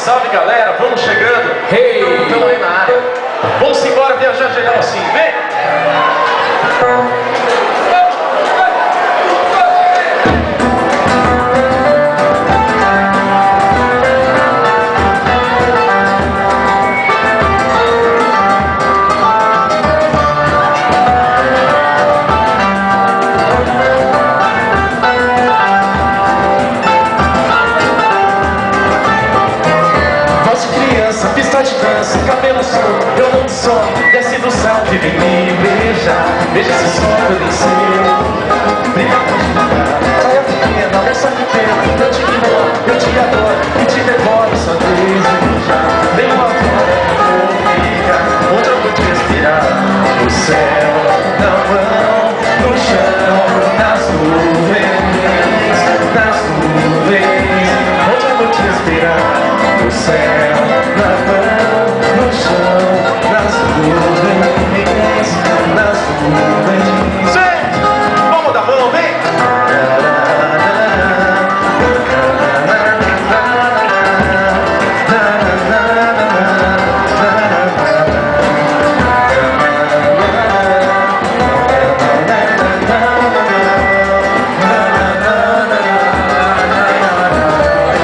salve galera, vamos chegando. Hey, estamos aí na área. Vamos embora viajar geral assim, vem! Pista de dança, cabelo solto, eu não sou. Desce do céu e vem me beijar. Veja esse som que eu desceu. Brilha pra julgar, saia pequena, moça pequena. Eu te ignoro, eu te adoro e te devoro, só desejar. Vem uma fora, eu vou ficar onde eu vou te respirar. No céu, na mão, no chão, nas nuvens, nas nuvens. Onde eu vou te respirar? No céu, na mão, no chão, nas nuvens, nas nuvens. Sim! Vamos dar mão, vem!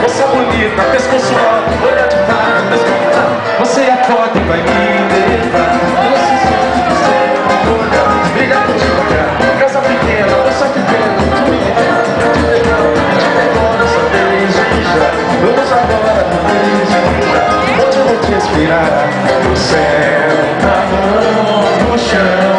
Moça bonita, pescoço alto, olha de fato, pescoço. Você acorda e vai me levar. Você sente o seu olhar, brilha por devagar. Casa pequena, moça pequena, tu me levar. Agora só desejar. Vamos agora no desejar. Onde eu vou te inspirar? No céu, na mão, no chão.